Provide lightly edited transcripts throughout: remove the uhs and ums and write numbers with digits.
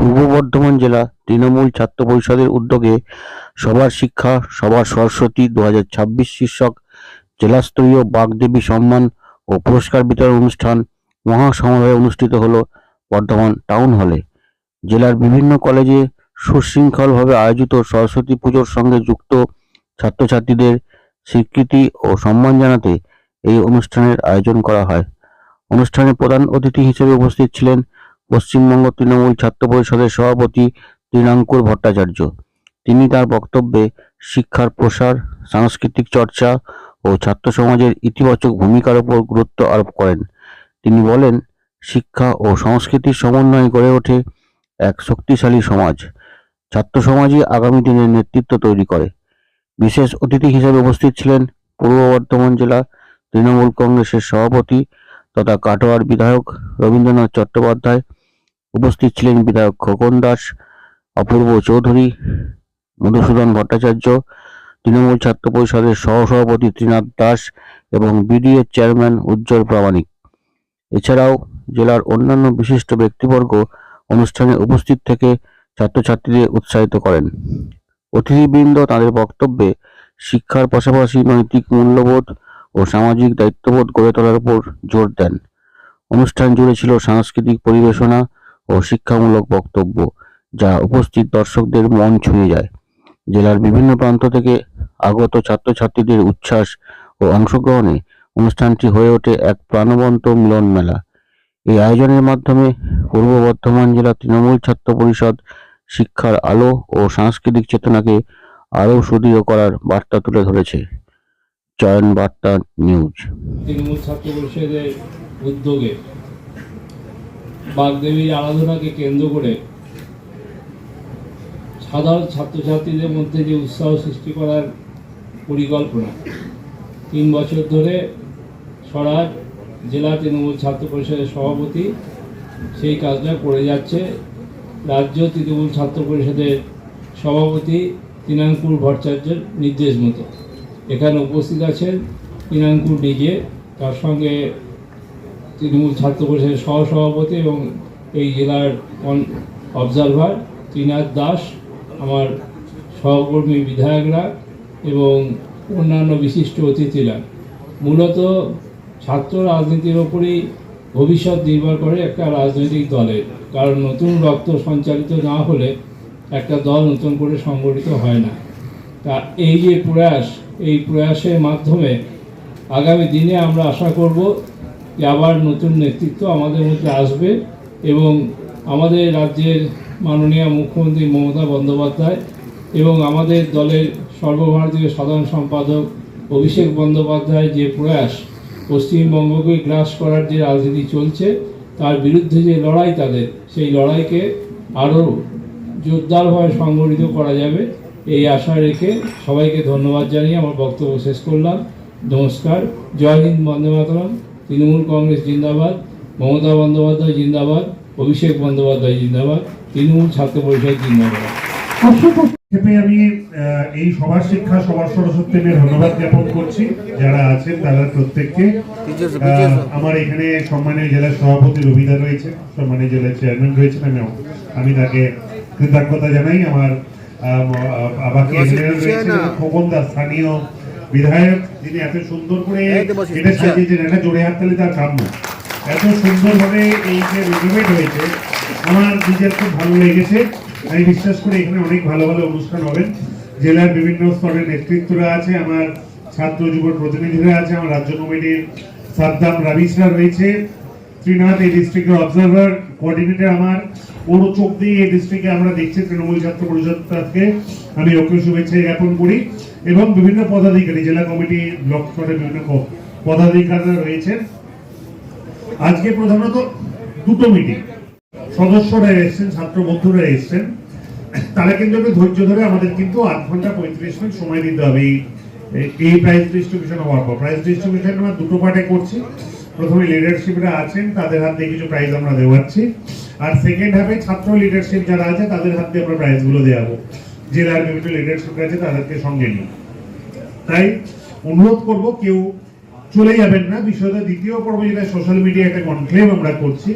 পূর্ব বর্ধমান জেলা তৃণমূল ছাত্র পরিষদের উদ্যোগে সবার শিক্ষা সবার সরস্বতী 2026 শীর্ষক জেলাস্তরীয় বাগদেবী সম্মান ও পুরস্কার বিতরণ অনুষ্ঠান মহাসমারোহে অনুষ্ঠিত হলো বর্ধমান টাউন হলে। জেলার বিভিন্ন কলেজে সুশৃঙ্খলভাবে আয়োজিত সরস্বতী পুজোর সঙ্গে যুক্ত ছাত্রছাত্রীদের স্বীকৃতি ও সম্মান জানাতে এই অনুষ্ঠানের আয়োজন করা হয়। অনুষ্ঠানে প্রধান অতিথি হিসেবে উপস্থিত ছিলেন পশ্চিমবঙ্গ তৃণমূল ছাত্র পরিষদের সভাপতি তৃণাঙ্কুর ভট্টাচার্য। তিনি তার বক্তব্যে শিক্ষার প্রসার, সাংস্কৃতিক চর্চা ও ছাত্র সমাজের ইতিবাচক ভূমিকার উপর গুরুত্ব আরোপ করেন। তিনি বলেন, শিক্ষা ও সংস্কৃতির সমন্বয়ে গড়ে ওঠে এক শক্তিশালী সমাজ। ছাত্র সমাজই আগামী দিনের নেতৃত্ব তৈরি করে। বিশেষ অতিথি হিসেবে উপস্থিত ছিলেন পূর্ব বর্ধমান জেলা তৃণমূল কংগ্রেসের সভাপতি তথা কাটোয়ার বিধায়ক রবীন্দ্রনাথ চট্টোপাধ্যায়। উপস্থিত ছিলেন বিধায়ক খোকন দাস, অপূর্ব চৌধুরী, মধুসূদন ভট্টাচার্য, তৃণমূল ছাত্র পরিষদের সহসভাপতি ত্রিনাথ দাস এবং বিডিএর চেয়ারম্যান উজ্জ্বল প্রামাণিক। এছাড়াও জেলার অন্যান্য বিশিষ্ট ব্যক্তিবর্গ অনুষ্ঠানে উপস্থিত থেকে ছাত্রছাত্রীদের উৎসাহিত করেন। অতিথিবৃন্দ তাদের বক্তব্যে শিক্ষার পাশাপাশি নৈতিক মূল্যবোধ ও সামাজিক দায়িত্ববোধ গড়ে তোলার উপর জোর দেন। অনুষ্ঠান জুড়ে ছিল সাংস্কৃতিক পরিবেশনা ও শিক্ষামূলক বক্তব্য, যা উপস্থিত দর্শকদের মন ছুঁয়ে যায়। জেলার বিভিন্ন প্রান্ত থেকে আগত ছাত্রছাত্রীদের উচ্ছ্বাস ও অংশগ্রহণে অনুষ্ঠানটি হয়ে ওঠে এক প্রাণবন্ত মিলন মেলা। এই আয়োজনের মাধ্যমে পূর্ব বর্ধমান জেলা তৃণমূল ছাত্র পরিষদ শিক্ষার আলো ও সাংস্কৃতিক চেতনাকে আরও সুদৃঢ় করার বার্তা তুলে ধরেছে। চয়ন বার্তা নিউজ। তৃণমূল ছাত্র পরিষদের উদ্যোগে বাগদেবীর আরাধনাকে কেন্দ্র করে সাধারণ ছাত্রছাত্রীদের মধ্যে যে উৎসাহ সৃষ্টি করার পরিকল্পনা 3 বছর ধরে সরার জেলা তৃণমূল ছাত্র পরিষদের সভাপতি সেই কাজটা করে যাচ্ছে। রাজ্য তৃণমূল ছাত্র পরিষদের সভাপতি তৃণাঙ্কুর ভট্টাচার্যের নির্দেশ মতো এখানে উপস্থিত আছেন তৃণাঙ্কুর নিজে, তার সঙ্গে তৃণমূল ছাত্র পরিষদের সহসভাপতি এবং এই জেলার অবজারভার ত্রিনাথ দাস, আমার সহকর্মী বিধায়করা এবং অন্যান্য বিশিষ্ট অতিথিরা। মূলত ছাত্র রাজনীতির ওপরেই ভবিষ্যৎ নির্ভর করে একটা রাজনৈতিক দলের, কারণ নতুন রক্ত সঞ্চালিত না হলে একটা দল নতুন করে সংগঠিত হয় না। তা এই যে প্রয়াস, এই প্রয়াসের মাধ্যমে আগামী দিনে আমরা আশা করব যে আবার নতুন নেতৃত্ব আমাদের মধ্যে আসবে এবং আমাদের রাজ্যের মাননীয় মুখ্যমন্ত্রী মমতা বন্দ্যোপাধ্যায় এবং আমাদের দলের সর্বভারতীয় সাধারণ সম্পাদক অভিষেক বন্দ্যোপাধ্যায় যে প্রয়াস পশ্চিমবঙ্গকে গ্রাস করার যে রাজনীতি চলছে তার বিরুদ্ধে যে লড়াই তাদের, সেই লড়াইকে আরও জোরদারভাবে সংগঠিত করা যাবে এই আশা রেখে সবাইকে ধন্যবাদ জানিয়ে আমার বক্তব্য শেষ করলাম। নমস্কার। জয় হিন্দ, বন্দে মাতরম। তৃণমূল কংগ্রেস জিন্দাবাদ, মমতা বন্দ্যোপাধ্যায় জিন্দাবাদ, অভিষেক বন্দ্যোপাধ্যায় জিন্দাবাদ, তৃণমূল ছাত্র পরিষদ জিন্দাবাদ। আমি এই সবার শিক্ষা সবার সরস্বতীকে ধন্যবাদ জ্ঞাপন করছি যারা আছেন তারা প্রত্যেককে। আমার এখানে সম্মানীয় জেলার সভাপতি রবিদা রয়েছে, সম্মানীয় জেলার চেয়ারম্যান রয়েছেন, আমি তাকে কৃতজ্ঞতা জানাই। আমার বাকি খোকন দাস স্থানীয় বিধায়ক, যিনি এত সুন্দর করে এটা সাজিয়েছেন, একটা জোরে হাততালি তার কাম্য। এত সুন্দরভাবে এই যে রেডিমেড হয়েছে আমার নিজের খুব ভালো লেগেছে। আমি বিশ্বাস করি এখানে অনেক ভালো ভালো অনুষ্ঠান হবেন। জেলার বিভিন্ন স্তরের নেতৃত্বরা আছে, আমার ছাত্র যুব প্রতিনিধিরা আছে, আমার রাজ্য কমিটির সাদ্দাম রাবিসরা রয়েছে, ত্রিনাথ এই ডিস্ট্রিক্টের অবজারভার কোঅর্ডিনেটর, আমার পুরো চোখ দিয়ে এই ডিস্ট্রিক্টে আমরা দেখছি তৃণমূল ছাত্র পরিষদকে আমি অক্ষয় শুভেচ্ছা জ্ঞাপন করি এবং বিভিন্ন পদাধিকারী জেলা কমিটি ব্লক স্তরের বিভিন্ন পদাধিকারীরা রয়েছেন। আজকে প্রধানত দুটো মিটিং, সদস্যরা এসেছেন, ছাত্র বন্ধুরা এসেছেন, তারা কিন্তু একটু ধৈর্য ধরে আমাদের কিন্তু 8 ঘন্টা 35 মিনিট সময় দিতে হবে এই প্রাইজ ডিস্ট্রিবিউশন হওয়ার পর। প্রাইজ ডিস্ট্রিবিউশন আমরা দুটো পার্টে করছি। প্রথমে লিডারশিপরা আছেন তাদের হাত দিয়ে কিছু প্রাইজ আমরা দেওয়াচ্ছি, আর সেকেন্ড হাফে ছাত্র লিডারশিপ যারা আছে তাদের হাত দিয়ে আমরা প্রাইজগুলো দেওয়াবো। জেলার বিভিন্ন লিডারশিপ আছে তাদেরকে সঙ্গে নিয়ে। তাই অনুরোধ করব কেউ চলে যাবেন না। বিষয়টা দ্বিতীয় পর্ব যেটা সোশ্যাল মিডিয়া একটা কনক্লেভ আমরা করছি,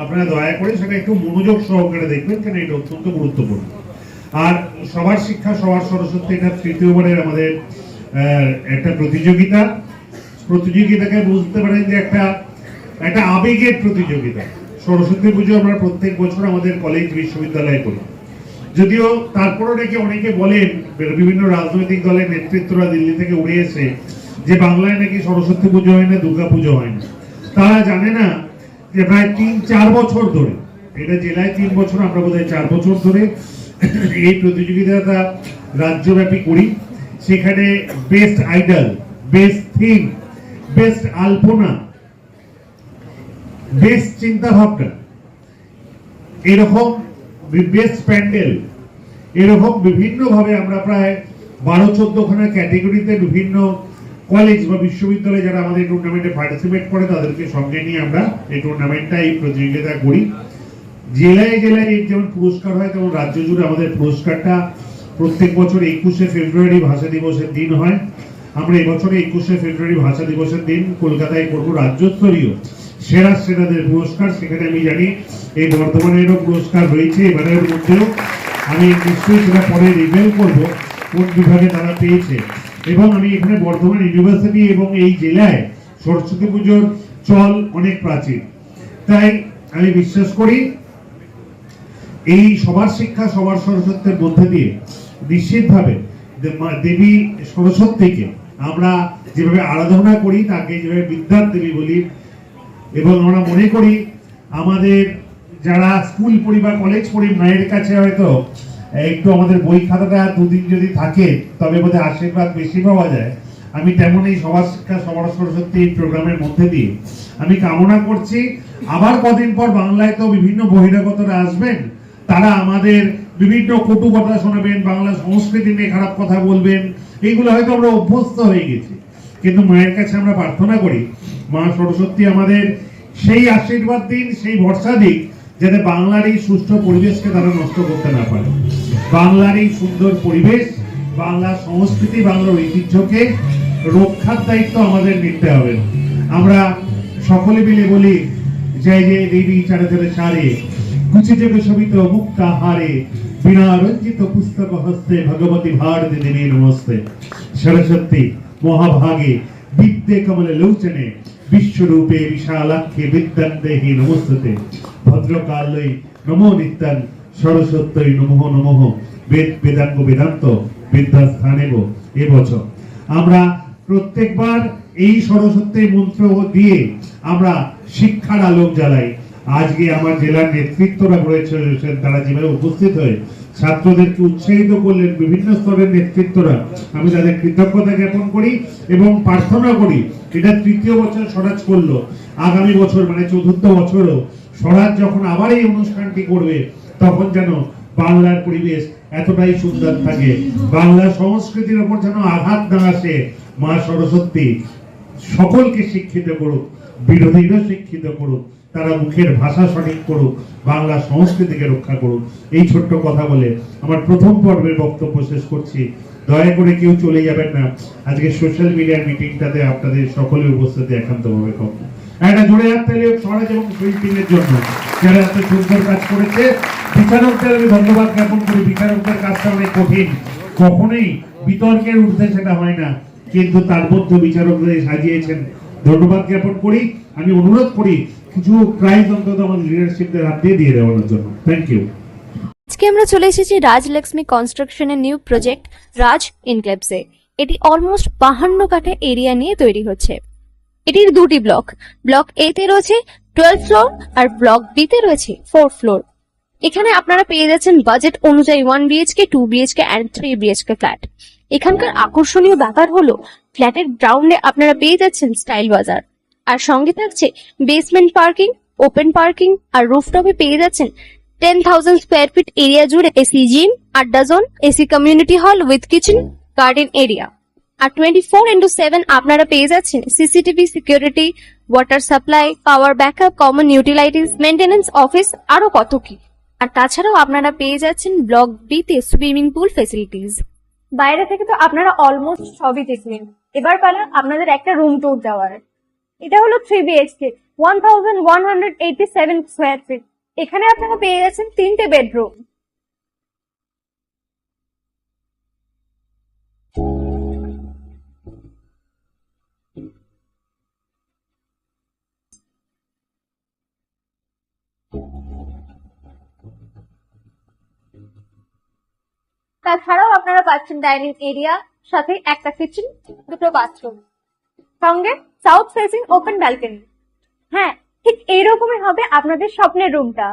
আপনারা দয়া করে সেটা একটু মনোযোগ সহকারে দেখবেন, কারণ এটা অত্যন্ত গুরুত্বপূর্ণ। আর সবার শিক্ষা সবার সরস্বতী, এটা তৃতীয়বারের আমাদের একটা প্রতিযোগিতাকে বুঝতে পারেন যে একটা আবেগের প্রতিযোগিতা। সরস্বতী পুজো আমরা প্রত্যেক বছর আমাদের কলেজ বিশ্ববিদ্যালয়ে করি, যদিও তারপরও নাকি অনেকে বলেন, বিভিন্ন রাজনৈতিক দলের নেতৃত্বরা দিল্লি থেকে উড়ে এসে, যে বাংলায় নাকি সরস্বতী পুজো হয় না, দুর্গা পুজো হয় না। তারা জানে না যে প্রায় 3-4 বছর ধরে, এটা জেলায় 3 বছর, আমরা বোধহয় 4 বছর ধরে এই প্রতিযোগিতাটা রাজ্যব্যাপী করি। সেখানে best idol, best theme, best আলপনা, বেস্ট চিন্তা ভাবনা, এরকম বেস্ট প্যান্ডেল, এরকম বিভিন্ন ভাবে আমরা প্রায় 12-14 খানা ক্যাটেগরিতে বিভিন্ন কলেজ বা বিশ্ববিদ্যালয়ে যারা আমাদের টুর্নামেন্টে পার্টিসিপেট করে তাদেরকে সঙ্গে নিয়ে আমরা এই টুর্নামেন্টটা, এই প্রতিযোগিতা করি। জেলায় জেলায় যেমন পুরস্কার হয়, তেমন রাজ্য জুড়ে আমাদের পুরস্কারটা প্রত্যেক বছর 21শে ফেব্রুয়ারি ভাষা দিবসের দিন হয়। আমরা এবছরে 21শে ফেব্রুয়ারি ভাষা দিবসের দিন কলকাতায় করবো রাজ্যস্তরীয় সেরাদের পুরস্কার। সেখানে আমি জানি এই বর্ধমানেরও পুরস্কার রয়েছে এবারের মধ্যেও, আমি নিশ্চয়ই সেটা পরে রিভিল করবো কোন বিভাগে তারা পেয়েছে। এবং আমি এখানে বর্ধমান ইউনিভার্সিটি এবং এই জেলায় সরস্বতী পুজোর চল অনেক প্রাচীন, তাই আমি বিশ্বাস করি এই সবার শিক্ষা সবার সরস্বতীর মধ্যে দিয়ে নিশ্চিতভাবে দেবী সরস্বতীকে আমরা যেভাবে আরাধনা করি, তাকে যেভাবে বিদ্যার দেবী বলি, এবং আমরা মনে করি আমাদের যারা স্কুল পড়ি বা কলেজ পড়ি, মায়ের কাছে হয়তো একটু আমাদের বই খাতাটা 2 দিন যদি থাকে তবে বোধহয় আশীর্বাদ বেশি পাওয়া যায়। আমি তেমন এই সবার শিক্ষা সবার সরস্বতী এই প্রোগ্রামের মধ্যে দিয়ে আমি কামনা করছি আবার কদিন পর বাংলায় তো বিভিন্ন বহিরাগতরা আসবেন, তারা আমাদের বিভিন্ন কটু কথা শোনাবেন, বাংলা সংস্কৃতি নিয়ে খারাপ কথা বলবেন, এইগুলো হয়তো আমরা অভ্যস্ত হয়ে গেছি। কিন্তু মায়ের কাছে আমরা প্রার্থনা করি মা সরস্বতী আমাদের সেই আশীর্বাদ দিন, সেই ভরসা দিক, যাতে বাংলার এই সুষ্ঠু পরিবেশকে তারা নষ্ট করতে না পারে। বাংলার এই সুন্দর পরিবেশ, বাংলা সংস্কৃতি, বাংলার ঐতিহ্যকে রক্ষার দায়িত্ব আমাদের নিতে হবে। আমরা সকলে মিলে বলি, জয় জয় দেবী চারে চারে সারে, কুচিতে শোভিত মুক্তা হারে, বিনা রঞ্জিত পুস্তক হস্তে, ভগবতী ভারতী দেবী নমস্তে। সরস্বতী মহাভাগে বিদ্যে কমলে লোচনে, বিশ্বরূপে বিশালাক্ষে বিদ্যান্দেহি নমস্তে। ভদ্রকালই নমো নিত্যান, সরস্বত্যই নমঃ নমঃ। বেদ বেদাঙ্গ বেদান্ত বিদ্যাস্থানেব। এবছর আমরা প্রত্যেকবার এই সরস্বতী মন্ত্র দিয়ে আমরা শিক্ষার আলোক জ্বালাই। আজকে আমার জেলার নেতৃত্বরা রয়েছে, তারা যেভাবে উপস্থিত হয়ে ছাত্রদেরকে উৎসাহিত করলেন, বিভিন্ন স্তরের নেতৃত্বরা, আমি তাদের কৃতজ্ঞতা জ্ঞাপন করি এবং প্রার্থনা করি এটা 3য় বছর স্বরাজ করলো, আগামী বছর মানে 4র্থ বছরও স্বরাজ যখন আবার এই অনুষ্ঠানটি করবে তখন যেন বাংলার পরিবেশ এতটাই সুন্দর থাকে, বাংলা সংস্কৃতির উপর যেন আঘাত না আসে। মা সরস্বতী সকলকে শিক্ষিত করুক, বিরোধীরা শিক্ষিত করুক, তারা মুখের ভাষা সঠিক করুক, বাংলা সংস্কৃতিকে রক্ষা করুক। এই ছোট্ট কথা বলে আমার প্রথম পর্বের বক্তব্য শেষ করছি। দয়া করে কেউ চলে যাবেন না, আজকে সোশ্যাল মিডিয়ার মিটিংটাতে আপনাদের সকলের উপস্থিতি একান্তভাবে কম। একটা জোরে হাত তালি সমাজ এবং শহীদ টিমের জন্য যারা এত সুন্দর কাজ করেছে। বিচারকদের আমি ধন্যবাদ জ্ঞাপন করি, বিচারকদের কাজটা অনেক কঠিন, কখনোই বিতর্কের ঊর্ধ্বে সেটা হয় না, কিন্তু তার মধ্যে বিচারকরা সাজিয়েছেন, ধন্যবাদ জ্ঞাপন করি। আমি অনুরোধ করি কিছু প্রাইজ অন্তত আমাদের লিডারশিপদের হাত দিয়ে দেওয়ার জন্য। Thank you. আজকে আমরা চলে এসেছি রাজলক্ষ্মী কনস্ট্রাকশনের নিউ প্রজেক্ট রাজ ইনক্লেভসে। এটি অলমোস্ট 52 কাঠা এরিয়া নিয়ে তৈরি হচ্ছে। এটির 2টি ব্লক, ব্লক এ তে রয়েছে 12 ফ্লোর আর ব্লক বি তে রয়েছে 4 ফ্লোর। এখানে আপনারা পেয়ে যাচ্ছেন বাজেট অনুযায়ী 1 BHK, 2 BHK and 3 BHK flat. এখানকার আকর্ষণীয় ব্যাপার হলো ফ্ল্যাটের গ্রাউন্ডে আপনারা পেয়ে যাচ্ছেন স্টাইল বাজার, আর সঙ্গে থাকছে বেসমেন্ট পার্কিং, ওপেন পার্কিং, আর রুফটপে পেয়ে যাচ্ছেন 10,000 স্কোয়ার ফিট এরিয়া জুড়ে এসি জিম, আড্ডা zone, AC community hall with kitchen, garden area. আর 24/7 আপনারা পেয়ে যাচ্ছেন CCTV security, water supply, power backup, common utilities, maintenance office, আরো কত কি। আর তাছাড়াও আপনারা পেয়ে যাচ্ছেন ব্লক বি তে সুইমিং পুল ফেসিলিটিস। বাইরে থেকে তো আপনারা অলমোস্ট সবই দেখলেন, এবার পালা আপনাদের একটা রুম ট্যুর দেওয়ার। এটা হলো 3 BHK, 1187 স্কোয়ার ফিট। এখানে আপনারা পেয়ে যাচ্ছেন 3টে বেডরুম। তাছাড়াও আপনারা পাচ্ছেন ডাইনিং এরিয়া, সাথে একটা কিচেন, দুটো বাথরুম, সঙ্গে সাউথ ফেসিং ওপেন ব্যালকনি। হ্যাঁ, ঠিক এইরকমই হবে আপনাদের স্বপ্নের রুমটা।